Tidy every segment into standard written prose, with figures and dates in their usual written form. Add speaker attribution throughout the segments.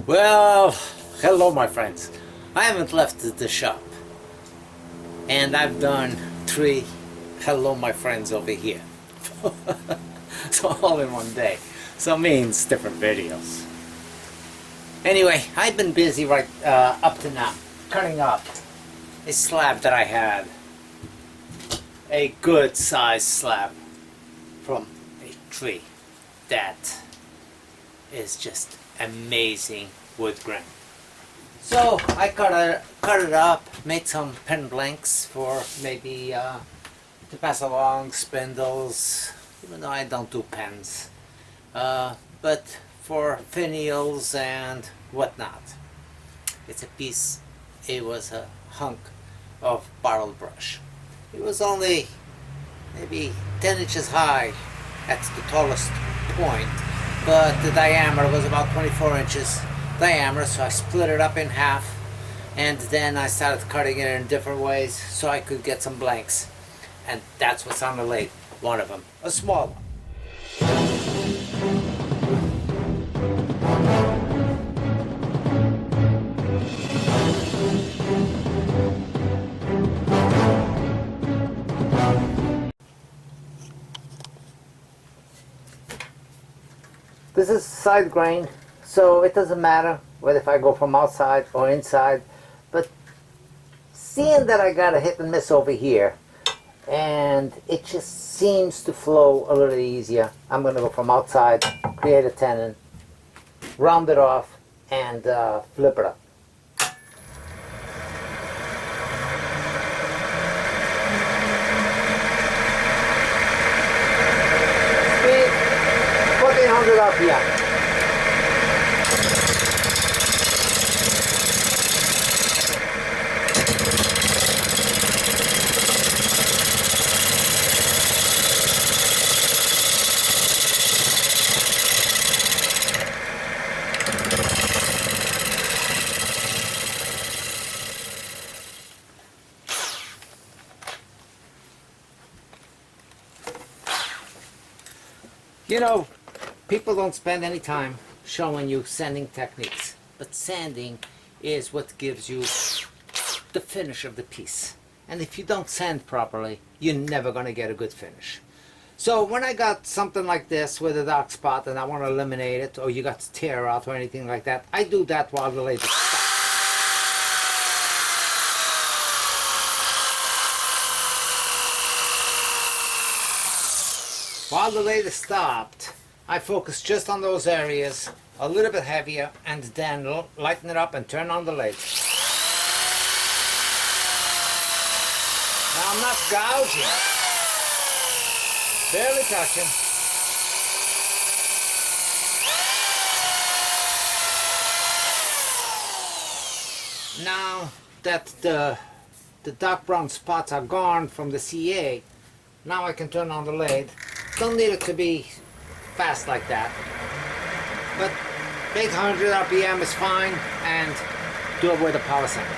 Speaker 1: Well, hello my friends. I haven't left the shop and I've done 3 hello my friends over here. So all in one day. So means different videos. Anyway, I've been busy right up to now cutting up a slab that I had. A good sized slab from a tree that is just amazing wood grain. So I cut it up, made some pen blanks for maybe to pass along spindles, even though I don't do pens, but for finials and whatnot. It's a piece, it was a hunk of barrel brush. It was only maybe 10 inches high at the tallest point, but the diameter was about 24 inches diameter, so I split it up in half and then I started cutting it in different ways so I could get some blanks, and that's what's on the lathe, one of them, a small one. This is side grain, so it doesn't matter whether if I go from outside or inside, but seeing that I got a hit and miss over here and it just seems to flow a little easier, I'm going to go from outside, create a tenon, round it off and flip it up. Speed 1400 RPM. You know, people don't spend any time showing you sanding techniques, but sanding is what gives you the finish of the piece. And if you don't sand properly, you're never going to get a good finish. So when I got something like this with a dark spot and I want to eliminate it, or you got to tear out or anything like that, I do that while the lathe is stopped. While the lathe is stopped, I focus just on those areas, a little bit heavier, and then lighten it up and turn on the lathe. Now I'm not gouging, barely touching. Now that the dark brown spots are gone from the CA, now I can turn on the lathe. Don't need it to be fast like that, but 800 RPM is fine, and do it with a power sander.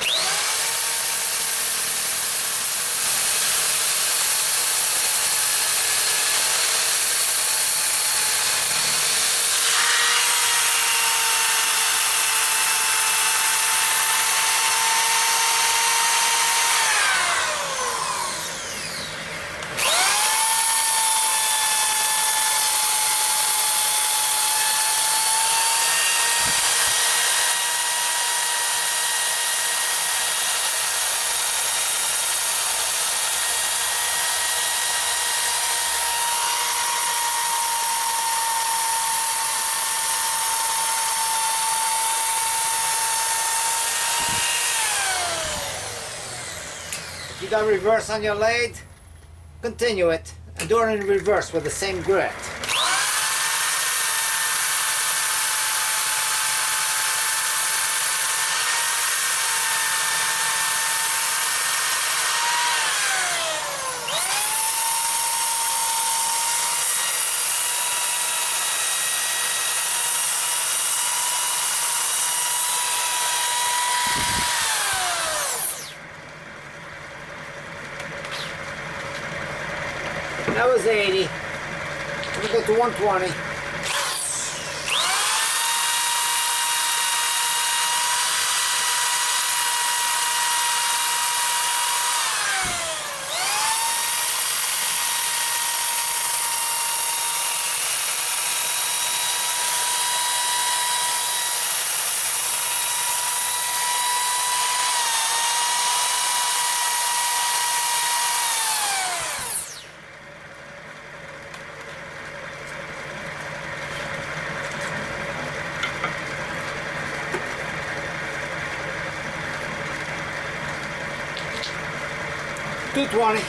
Speaker 1: If you got reverse on your lathe, continue it and do it in reverse with the same grit. That was 80. We'll go to 120. 220.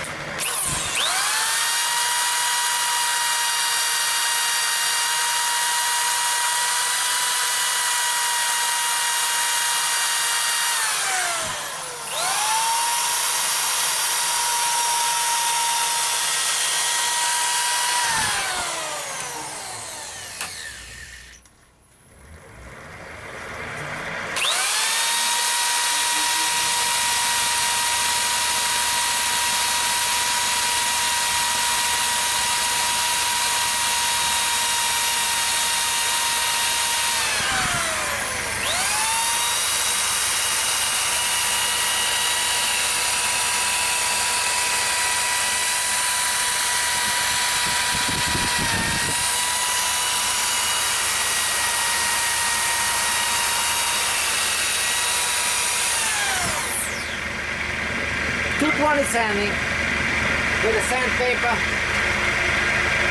Speaker 1: Sanding with a sandpaper,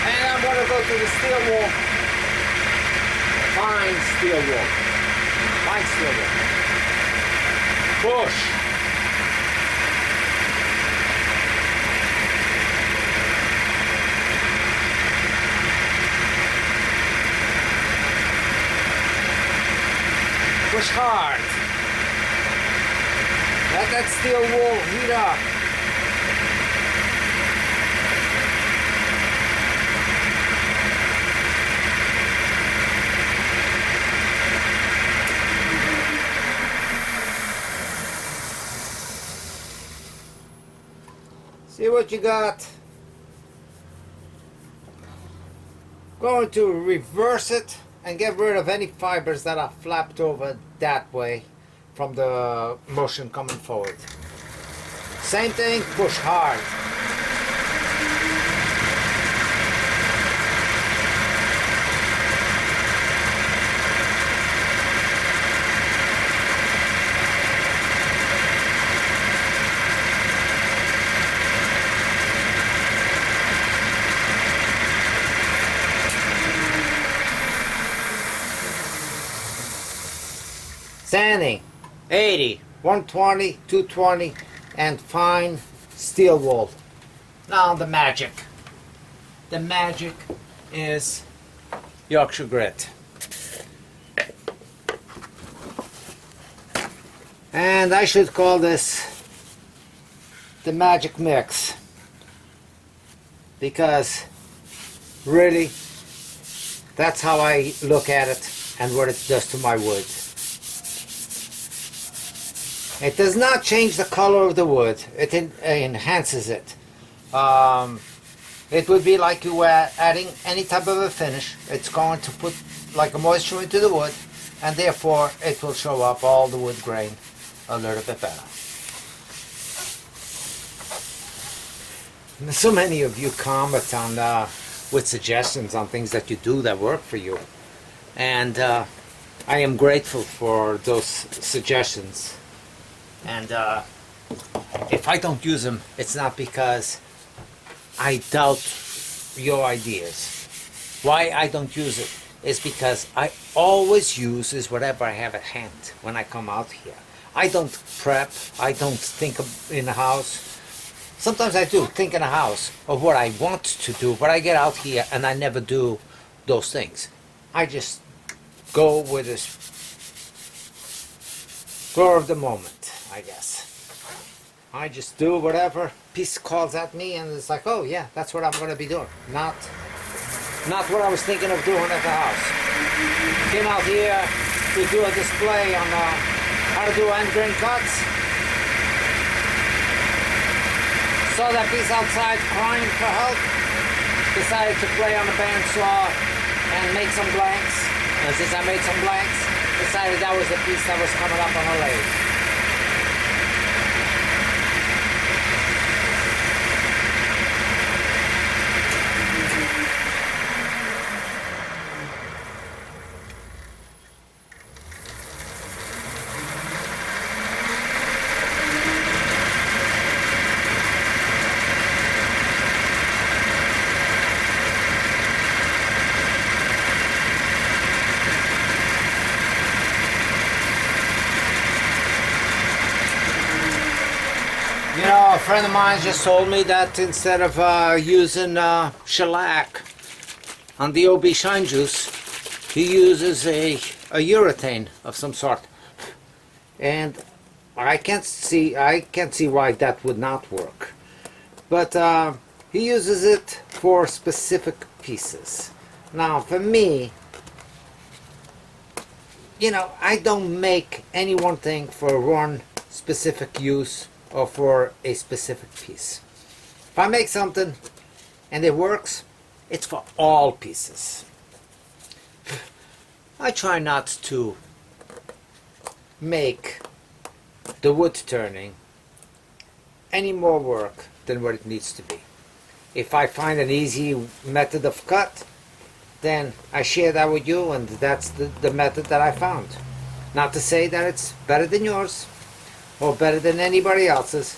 Speaker 1: and I'm going to go to the steel wall. Fine steel wall. Fine steel wall. Push. Push hard. Let that steel wall heat up. See what you got. Going to reverse it and get rid of any fibers that are flapped over that way from the motion coming forward. Same thing, push hard. Sanding, 80, 120, 220, and fine steel wool. Now the magic. The magic is Yorkshire grit. And I should call this the magic mix, because really that's how I look at it and what it does to my wood. It does not change the color of the wood, it enhances it. It would be like you were adding any type of a finish. It's going to put like a moisture into the wood, and therefore it will show up all the wood grain a little bit better. And so many of you comment on with suggestions on things that you do that work for you, and I am grateful for those suggestions. And if I don't use them, it's not because I doubt your ideas. Why I don't use it is because I always use is whatever I have at hand when I come out here. I don't prep, I don't think in the house. Sometimes I do think in the house of what I want to do, but I get out here and I never do those things. I just go with this spur of the moment, I guess. I just do whatever piece calls at me, and it's like, oh yeah, that's what I'm going to be doing. Not what I was thinking of doing at the house. Came out here to do a display on how to do end grain cuts. Saw that piece outside crying for help. Decided to play on the bandsaw and make some blanks. And since I made some blanks, decided that was the piece that was coming up on the lathe. A friend of mine just told me that instead of using shellac on the OB Shine Juice, he uses a urethane of some sort, and I can't see why that would not work. But he uses it for specific pieces. Now, for me, I don't make any one thing for one specific use or for a specific piece. If I make something and it works, it's for all pieces. I try not to make the wood turning any more work than what it needs to be. If I find an easy method of cut, then I share that with you, and that's the method that I found. Not to say that it's better than yours or better than anybody else's,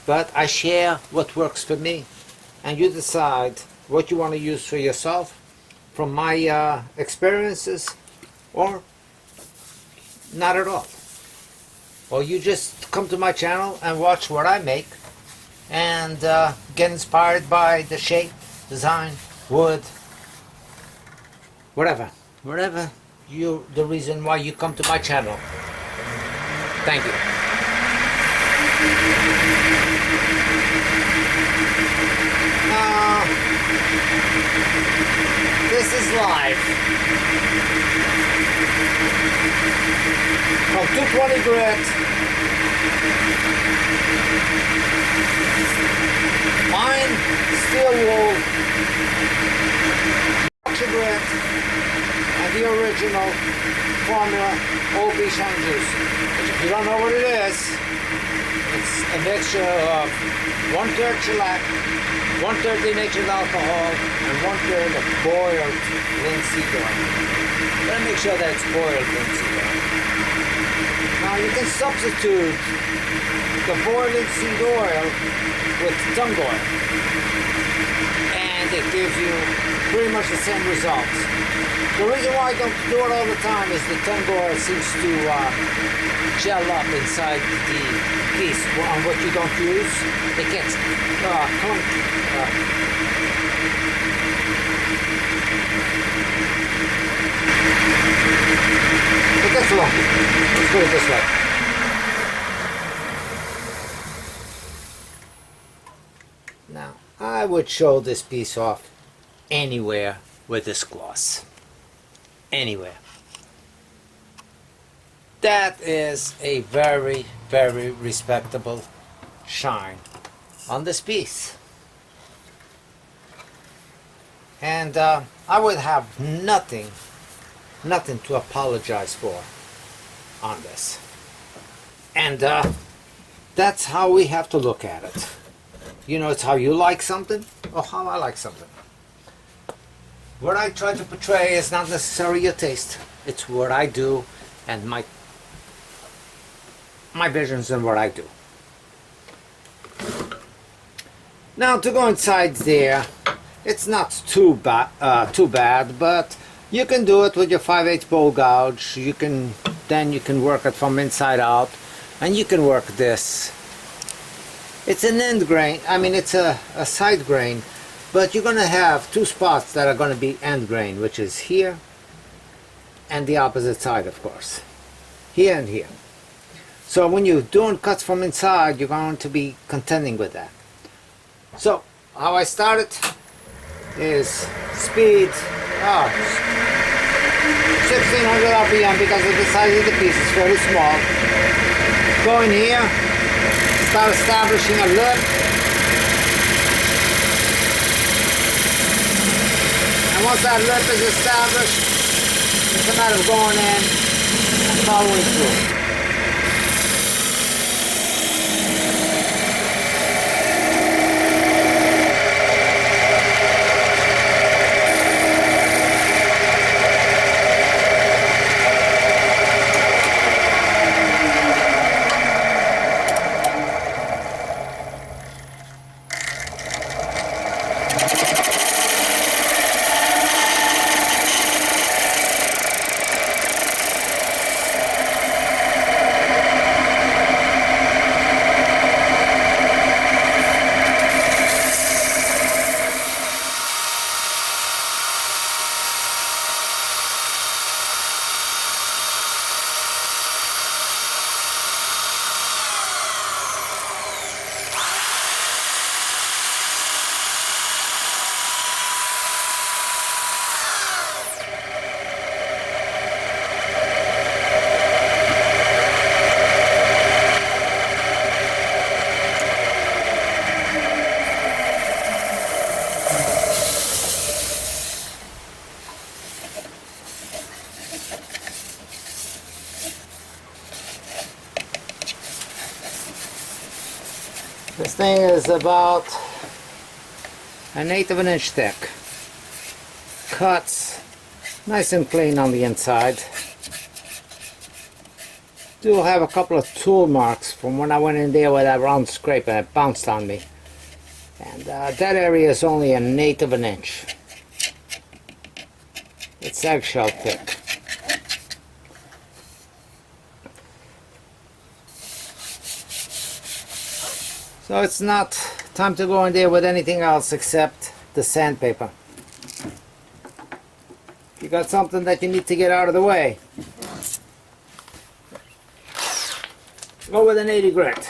Speaker 1: but I share what works for me, and you decide what you want to use for yourself from my experiences, or not at all. Or you just come to my channel and watch what I make and get inspired by the shape, design, wood, whatever the reason why you come to my channel. Thank you. This is live from 220 grit. Mine steel wool, grit, and the original formula OB Shine Juice. Which, if you don't know what it is, it's a mixture of 1/3 shellac, 1/3 denatured alcohol, and 1/3 of boiled linseed oil. Gotta make sure that it's boiled linseed oil. Now you can substitute the boiled linseed oil with tung oil, and it gives you pretty much the same results. The reason why I don't do it all the time is the tung oil seems to gel up inside the piece. On what you don't use, it gets clunky. But that's lucky. Let's put it this way. Now, I would show this piece off anywhere with this gloss. Anywhere. That is a very, very respectable shine on this piece. And I would have nothing to apologize for on this. And that's how we have to look at it. It's how you like something or how I like something. What I try to portray is not necessarily your taste. It's what I do and my visions and what I do. Now to go inside there, it's not too bad, but you can do it with your 5/8 bowl gouge. Then you can work it from inside out, and you can work this. It's an end grain. I mean, it's a side grain, but you're going to have two spots that are going to be end grain, which is here and the opposite side, of course. Here and here. So when you're doing cuts from inside, you're going to be contending with that. So how I start it is speed 1600 RPM because of the size of the piece. It's very small. Go in here, start establishing a lip. And once that lip is established, it's a matter of going in and following through. This thing is about 1/8 of an inch thick. Cuts nice and clean on the inside. Do have a couple of tool marks from when I went in there with that round scrape and it bounced on me. And that area is only 1/8 of an inch. It's eggshell thick. So it's not time to go in there with anything else except the sandpaper. You got something that you need to get out of the way, go with an 80 grit.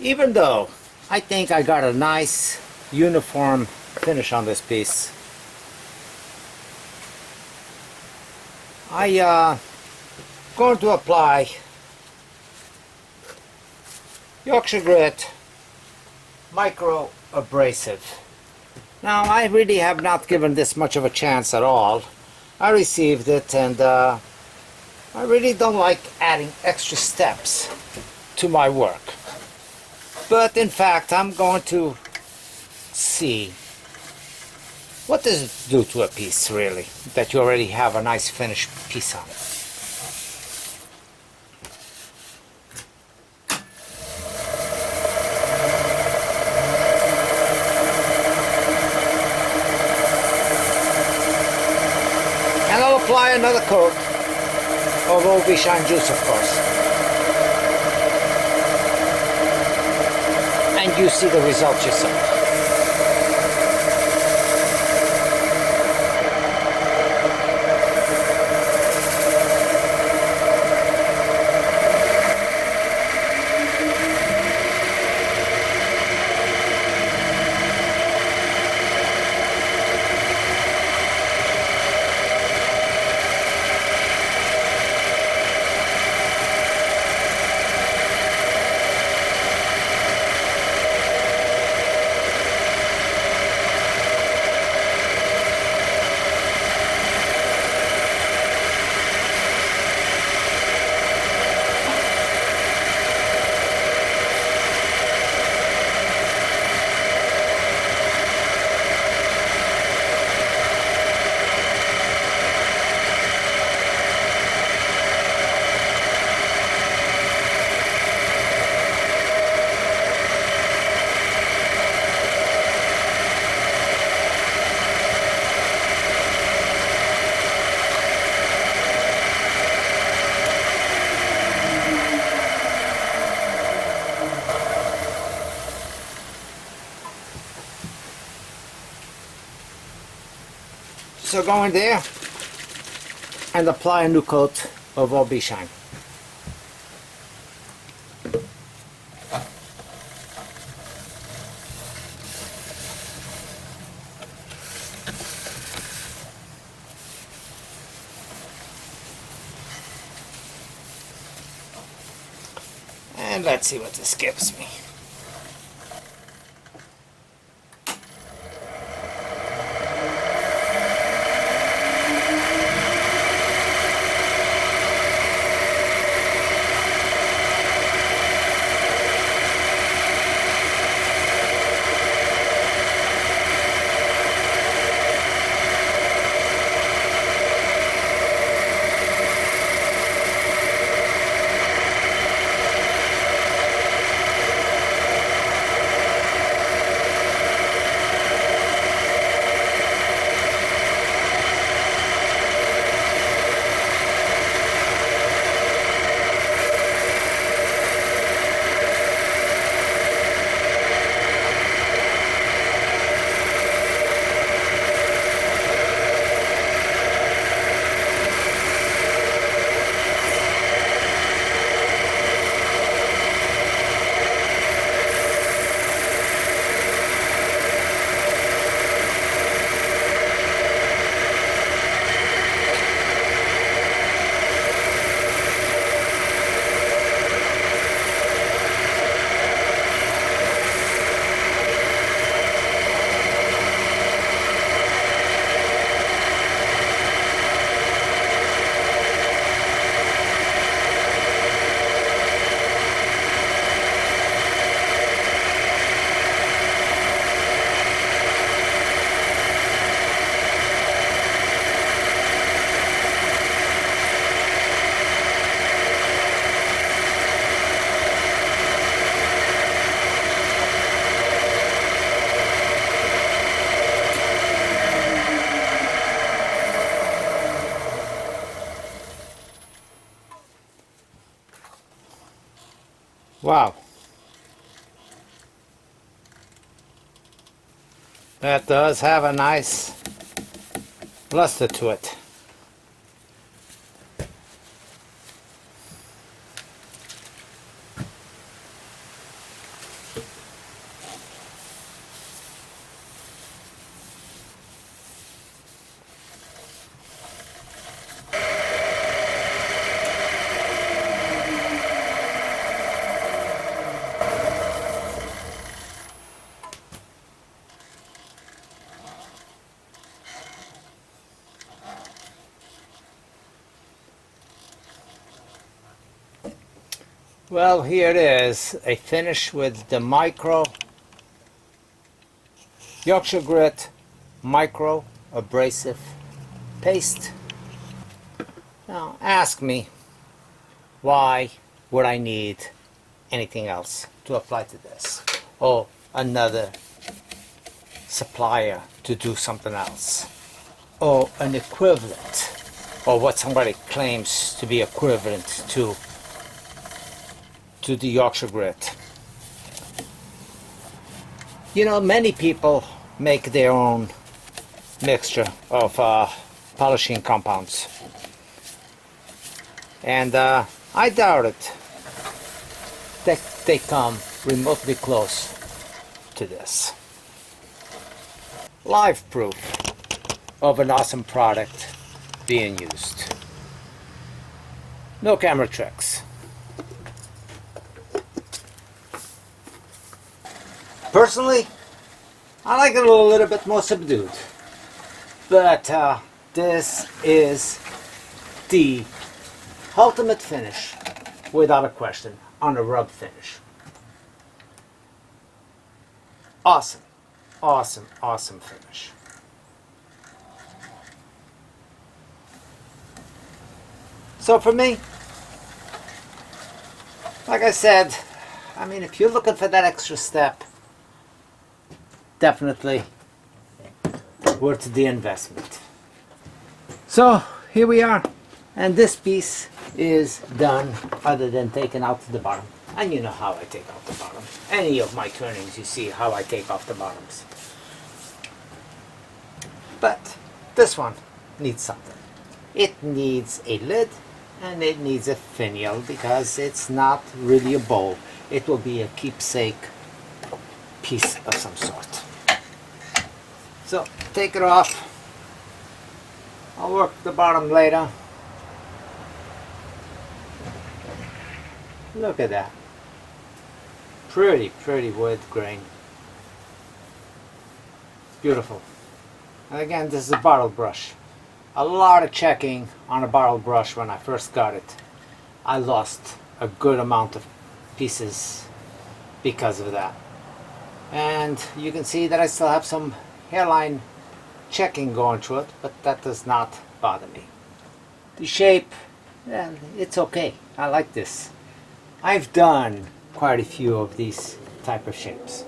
Speaker 1: Even though I think I got a nice uniform finish on this piece, I going to apply Yorkshire Grit Micro Abrasive. Now, I really have not given this much of a chance at all. I received it, and I really don't like adding extra steps to my work. But in fact, I'm going to see what does it do to a piece, really, that you already have a nice finished piece on it. And I'll apply another coat of OB Shine Juice, of course. And you see the results yourself. So go in there and apply a new coat of OB Shine. And let's see what this gives me. Wow. That does have a nice luster to it. Well, here it is, a finish with the micro Yorkshire Grit micro abrasive paste. Now ask me, why would I need anything else to apply to this, or another supplier to do something else, or an equivalent, or what somebody claims to be equivalent to the Yorkshire Grit. You know, many people make their own mixture of polishing compounds, and I doubt it that they come remotely close to this. Live proof of an awesome product being used. No camera tricks. Personally, I like it a little bit more subdued, but this is the ultimate finish, without a question, on a rub finish. Awesome, awesome, awesome finish. So for me, like I said, I mean, if you're looking for that extra step, definitely worth the investment. So here we are, and this piece is done, other than taking out the bottom. And you know how I take out the bottom. Any of my turnings, you see how I take off the bottoms. But this one needs something. It needs a lid, and it needs a finial, because it's not really a bowl. It will be a keepsake piece of some sort. So take it off. I'll work the bottom later. Look at that. Pretty, pretty wood grain. Beautiful. And again, this is a bottle brush. A lot of checking on a bottle brush when I first got it. I lost a good amount of pieces because of that. And you can see that I still have some hairline checking going through it, but that does not bother me. The shape, well, it's okay. I like this. I've done quite a few of these type of shapes.